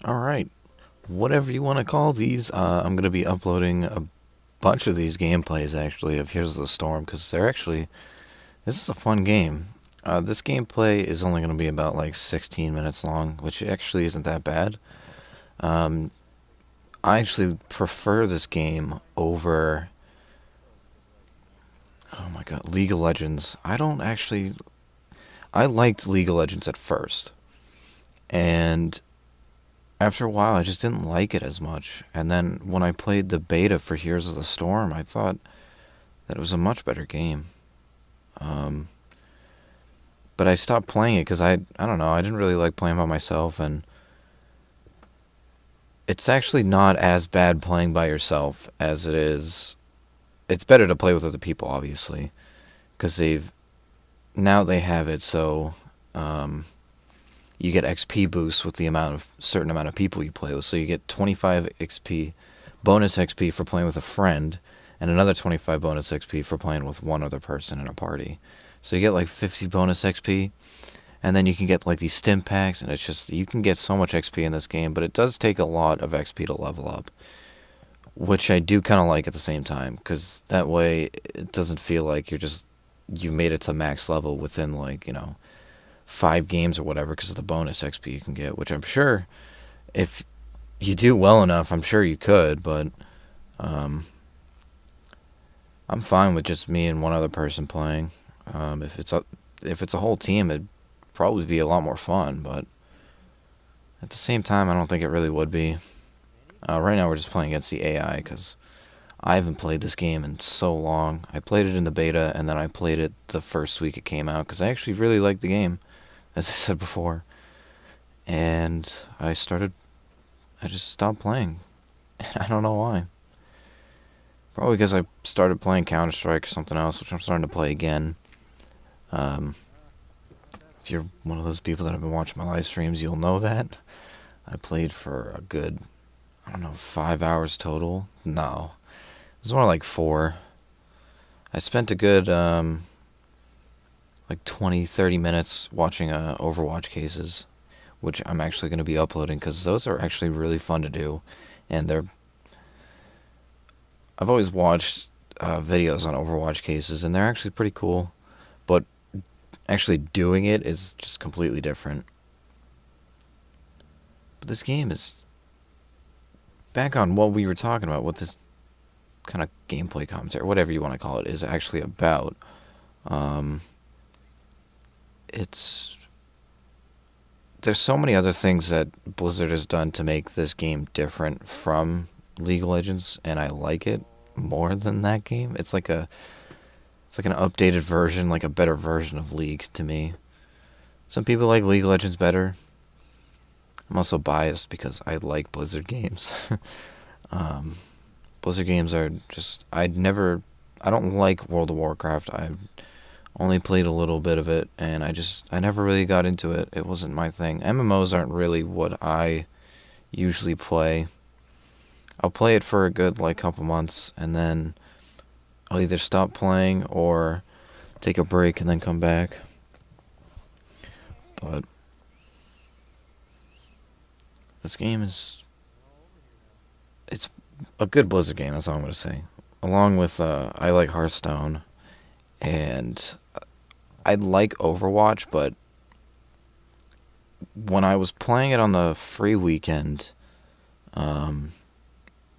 Alright, whatever you want to call these, I'm going to be uploading a bunch of these gameplays actually of Here's the Storm because this is a fun game. This gameplay is only going to be about like 16 minutes long, which actually isn't that bad. Um, I actually prefer this game over, oh my god, League of Legends. I liked League of Legends at first, and after a while, I just didn't like it as much. And then when I played the beta for Heroes of the Storm, I thought that it was a much better game. Um, but I stopped playing it because I don't know, I didn't really like playing by myself, and it's actually not as bad playing by yourself as it is. It's better to play with other people, obviously, because they have it so um, you get XP boosts with the certain amount of people you play with. So you get 25 XP, bonus XP for playing with a friend, and another 25 bonus XP for playing with one other person in a party. So you get like 50 bonus XP, and then you can get like these stim packs, and it's just you can get so much XP in this game, but it does take a lot of XP to level up, which I do kind of like at the same time, because that way it doesn't feel like you made it to max level within like 5 games or whatever because of the bonus XP you can get, which I'm sure if you do well enough, I'm sure you could, but um, I'm fine with just me and one other person playing. If it's a whole team, it'd probably be a lot more fun, but at the same time, I don't think it really would be. Right now, we're just playing against the AI because I haven't played this game in so long. I played it in the beta, and then I played it the first week it came out because I actually really liked the game, as I said before. And I just stopped playing. I don't know why. Probably because I started playing Counter Strike or something else, which I'm starting to play again. Um, if you're one of those people that have been watching my live streams, you'll know that. I played for a good, I don't know, 5 hours total. No, it was more like 4. I spent a good, like 20, 30 minutes watching Overwatch cases, which I'm actually going to be uploading because those are actually really fun to do. And I've always watched videos on Overwatch cases, and they're actually pretty cool. But actually doing it is just completely different. But this game is back on what we were talking about, what this kind of gameplay commentary, whatever you want to call it, is actually about. Um, it's there's so many other things that Blizzard has done to make this game different from League of Legends, and I like it more than that game. It's like an updated version, like a better version of League to me. Some people like League of Legends better. I'm also biased because I like Blizzard games. um, Blizzard games are just I don't like World of Warcraft. I only played a little bit of it, and I never really got into it. It wasn't my thing. MMOs aren't really what I usually play. I'll play it for a good like couple months, and then I'll either stop playing or take a break and then come back. But this game it's a good Blizzard game. That's all I'm gonna say. Along with I like Hearthstone, and I like Overwatch, but when I was playing it on the free weekend, um,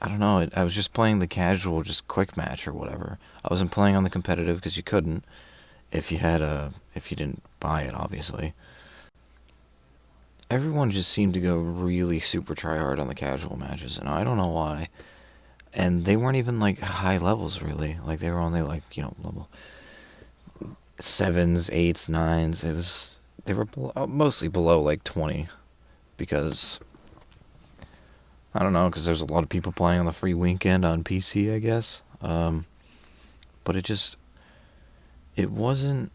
I don't know. I was just playing the casual, just quick match or whatever. I wasn't playing on the competitive because you couldn't if you didn't buy it, obviously. Everyone just seemed to go really super try hard on the casual matches, and I don't know why. And they weren't even like high levels really. Like they were only like level sevens, eights, nines. They were mostly below like 20 because I don't know, because there's a lot of people playing on the free weekend on PC, I guess. But it wasn't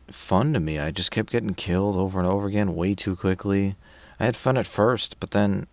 fun to me. I just kept getting killed over and over again way too quickly. I had fun at first, but then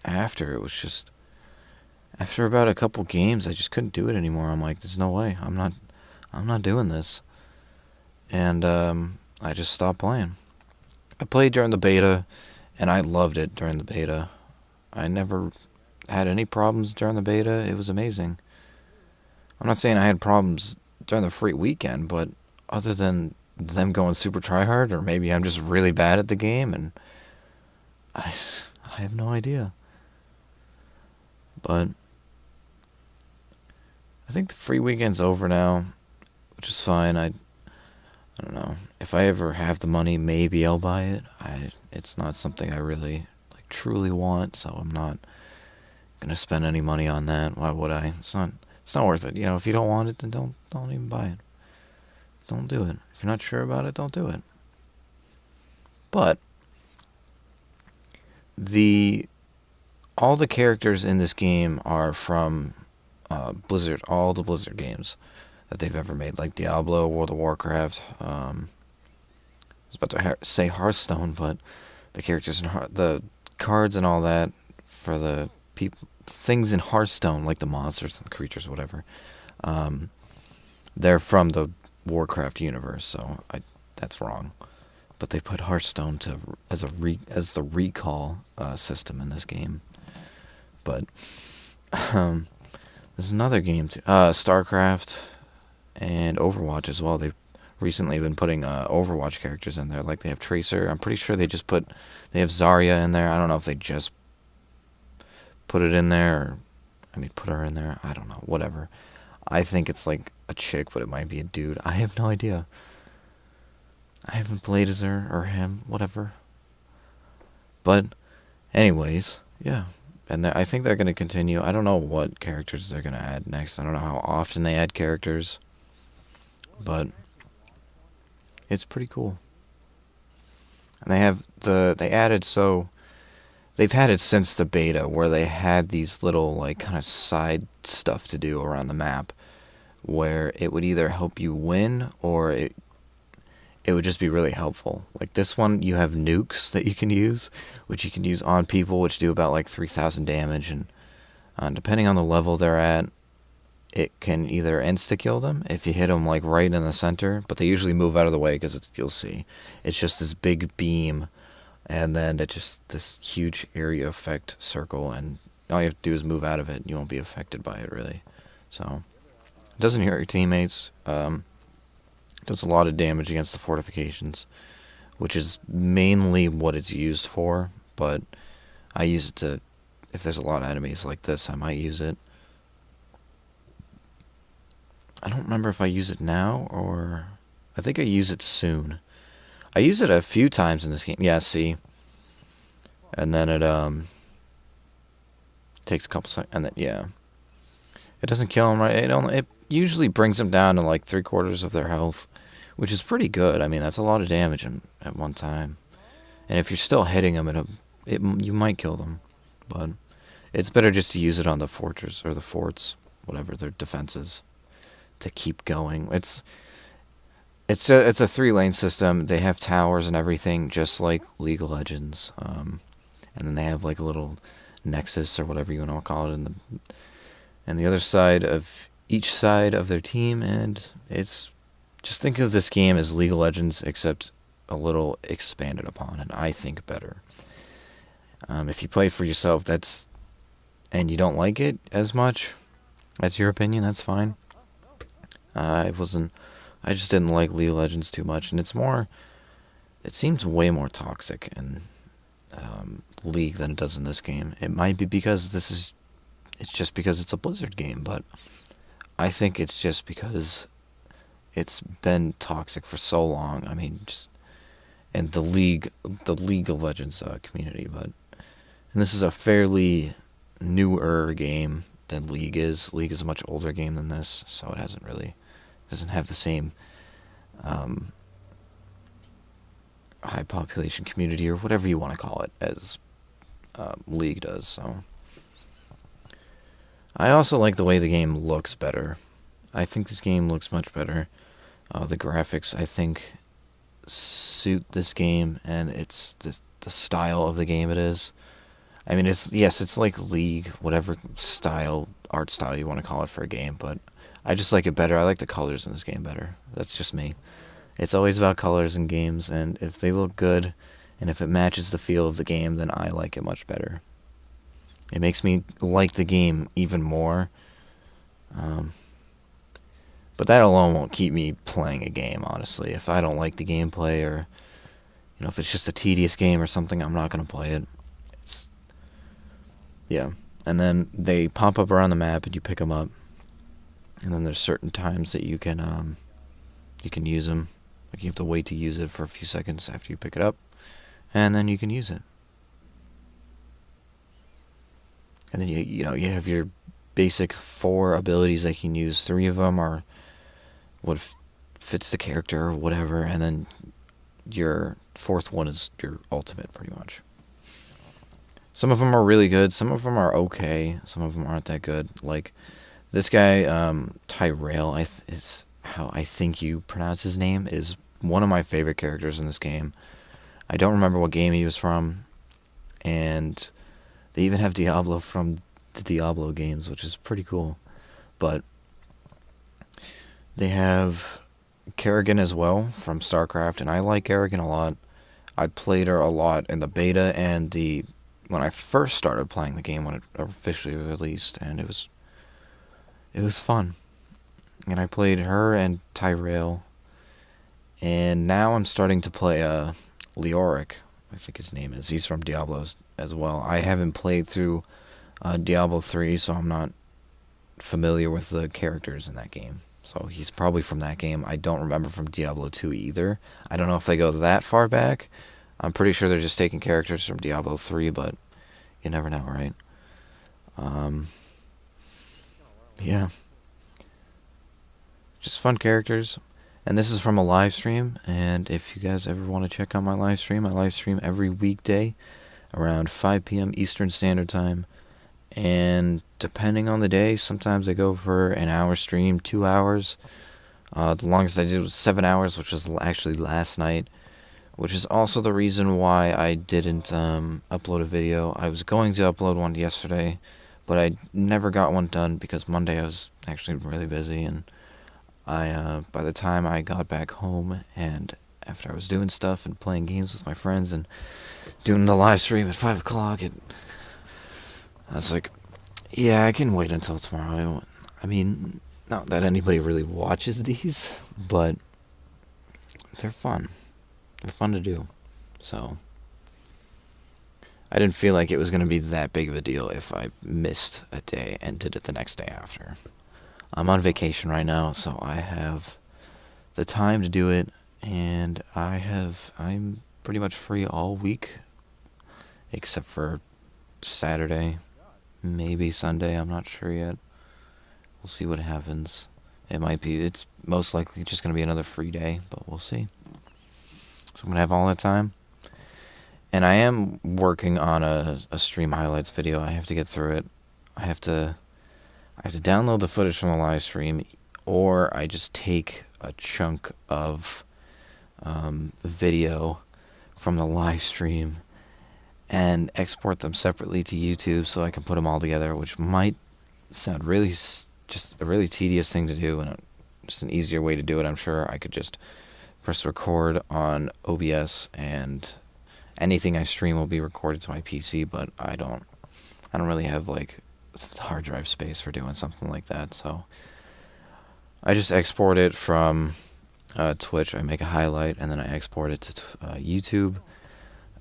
after it was just after about a couple games, I just couldn't do it anymore. I'm like, there's no way. I'm not doing this. And I just stopped playing. I played during the beta, and I loved it during the beta. I never had any problems during the beta. It was amazing. I'm not saying I had problems during the free weekend, but other than them going super tryhard, or maybe I'm just really bad at the game, and I, I have no idea. But I think the free weekend's over now, which is fine. I don't know. If I ever have the money, maybe I'll buy it. It's not something I really like truly want, so I'm not gonna spend any money on that. Why would I? It's not worth it. If you don't want it, then don't even buy it. Don't do it. If you're not sure about it, don't do it. But the all the characters in this game are from Blizzard. All the Blizzard games that they've ever made, like Diablo, World of Warcraft. I was about to say Hearthstone, but the characters and the cards and all that for the people, things in Hearthstone, like the monsters and the creatures, whatever. Um, they're from the Warcraft universe, so that's wrong. But they put Hearthstone as the recall system in this game. But um, there's another game too, StarCraft and Overwatch as well. They've recently been putting Overwatch characters in there. Like they have Tracer. I'm pretty sure they have Zarya in there. I don't know if they just put it in there, or put her in there. I don't know. Whatever. I think it's like a chick, but it might be a dude. I have no idea. I haven't played as her or him, whatever. But, anyways, yeah. And I think they're going to continue. I don't know what characters they're going to add next. I don't know how often they add characters. But it's pretty cool. And they've had it since the beta, where they had these little like kind of side stuff to do around the map, where it would either help you win, or it would just be really helpful. Like this one, you have nukes that you can use, which you can use on people, which do about like 3,000 damage, and depending on the level they're at, it can either insta-kill them if you hit them like right in the center, but they usually move out of the way because you'll see, it's just this big beam, and then it just this huge area effect circle, and all you have to do is move out of it, and you won't be affected by it really. So it doesn't hurt your teammates. It does a lot of damage against the fortifications, which is mainly what it's used for. But I use it to, if there's a lot of enemies like this, I might use it. I don't remember if I use it now, or I think I use it soon. I use it a few times in this game. Yeah, see. And then it takes a couple seconds, and then yeah, it doesn't kill them right. It usually brings them down to like 3/4 of their health, which is pretty good. That's a lot of damage at one time. And if you're still hitting them, you might kill them, but it's better just to use it on the fortress or the forts, whatever their defenses, to keep going. It's a 3-lane system. They have towers and everything, just like League of Legends. And then they have like a little nexus or whatever you want to call it in the other side of each side of their team, and it's just think of this game as League of Legends except a little expanded upon, and I think better. If you play for yourself, and you don't like it as much, that's your opinion. That's fine. I just didn't like League of Legends too much, and it seems way more toxic in League than it does in this game. It might be because it's just because it's a Blizzard game, but I think it's just because it's been toxic for so long. Just in the League of Legends community, and this is a fairly newer game than League is. League is a much older game than this, so it doesn't have the same high population community, or whatever you want to call it, as League does. So I also like the way the game looks better. I think this game looks much better. The graphics, I think, suit this game, and it's the style of the game it is. It's like League, whatever art style you want to call it for a game, but I just like it better. I like the colors in this game better. That's just me. It's always about colors in games, and if they look good And if it matches the feel of the game, then I like it much better. It makes me like the game even more. But that alone won't keep me playing a game, honestly. If I don't like the gameplay, or if it's just a tedious game or something, I'm not going to play it. Yeah. And then they pop up around the map and you pick them up. And then there's certain times that you can use them. Like you have to wait to use it for a few seconds after you pick it up, and then you can use it. And then you have your basic 4 abilities that you can use. 3 of them are what fits the character or whatever, and then your 4th one is your ultimate, pretty much. Some of them are really good. Some of them are okay. Some of them aren't that good. Like this guy, Tyrell, is how I think you pronounce his name, is one of my favorite characters in this game. I don't remember what game he was from, and they even have Diablo from the Diablo games, which is pretty cool. But they have Kerrigan as well from StarCraft, and I like Kerrigan a lot. I played her a lot in the beta and when I first started playing the game when it officially released, and it was fun. And I played her and Tyrell, and now I'm starting to play Leoric, I think his name is. He's from Diablo as well. I haven't played through Diablo 3, so I'm not familiar with the characters in that game. So he's probably from that game. I don't remember from Diablo 2 either. I don't know if they go that far back. I'm pretty sure they're just taking characters from Diablo 3, but you never know, right? Yeah. Just fun characters. And this is from a live stream, and if you guys ever want to check out my live stream every weekday around 5 p.m. Eastern Standard Time. And depending on the day, sometimes I go for an hour stream, 2 hours. The longest I did was 7 hours, which was actually last night, which is also the reason why I didn't upload a video. I was going to upload one yesterday, but I never got one done because Monday I was actually really busy, and by the time I got back home and after I was doing stuff and playing games with my friends and doing the live stream at 5 o'clock, I was like, yeah, I can wait until tomorrow. I mean, not that anybody really watches these, but they're fun. They're fun to do. So I didn't feel like it was going to be that big of a deal if I missed a day and did it the next day after. I'm on vacation right now, so I have the time to do it, and I'm pretty much free all week, except for Saturday, maybe Sunday, I'm not sure yet. We'll see what happens. It's most likely just going to be another free day, but we'll see. So I'm going to have all that time. And I am working on a stream highlights video. I have to get through it. I have to download the footage from the live stream, or I just take a chunk of video from the live stream and export them separately to YouTube so I can put them all together, which might sound just a really tedious thing to do, and just an easier way to do it. I'm sure I could just press record on OBS and anything I stream will be recorded to my PC, but I don't really have like hard drive space for doing something like that, so I just export it from Twitch. I make a highlight and then I export it to YouTube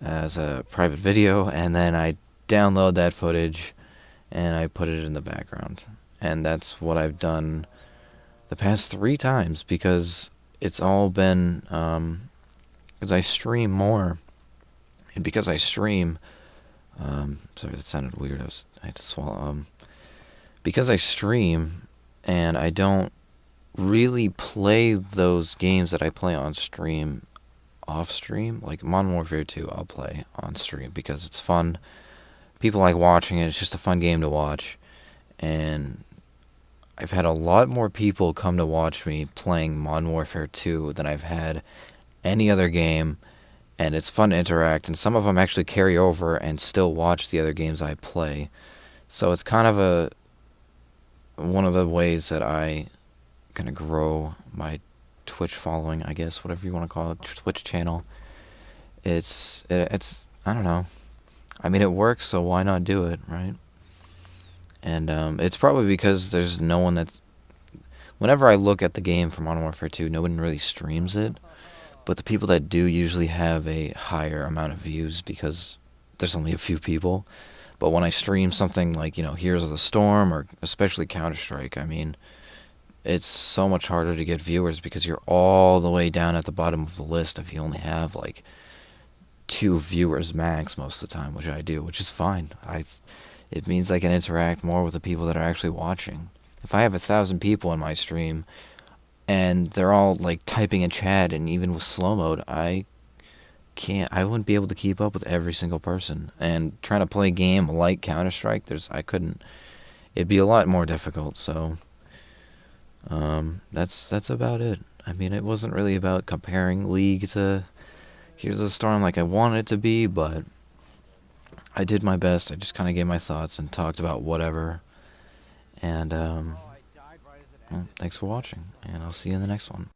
as a private video, and then I download that footage and I put it in the background. And that's what I've done the past 3 times, because it's all been because I stream more, and because I stream sorry, that sounded weird. I had to swallow. Because I stream and I don't really play those games that I play on stream off stream, like Modern Warfare 2, I'll play on stream because it's fun. People like watching it. It's just a fun game to watch. And I've had a lot more people come to watch me playing Modern Warfare 2 than I've had any other game. And it's fun to interact, and some of them actually carry over and still watch the other games I play. So it's kind of one of the ways that I kind of grow my Twitch following, I guess, whatever you want to call it, Twitch channel, it's I don't know. I mean, it works, so why not do it, right? And it's probably because there's no one that's. Whenever I look at the game for Modern Warfare 2, no one really streams it. But the people that do usually have a higher amount of views because there's only a few people. But when I stream something like, Heroes of the Storm or especially Counter Strike, I mean, it's so much harder to get viewers because you're all the way down at the bottom of the list if you only have like two viewers max most of the time, which I do, which is fine. It means I can interact more with the people that are actually watching. If I have 1,000 people in my stream and they're all like typing in chat, and even with slow mode, I wouldn't be able to keep up with every single person. And trying to play a game like Counter Strike, I couldn't. It'd be a lot more difficult. So, that's about it. I mean, it wasn't really about comparing League to Here's a Storm like I wanted it to be, but I did my best. I just kind of gave my thoughts and talked about whatever. And well, thanks for watching, and I'll see you in the next one.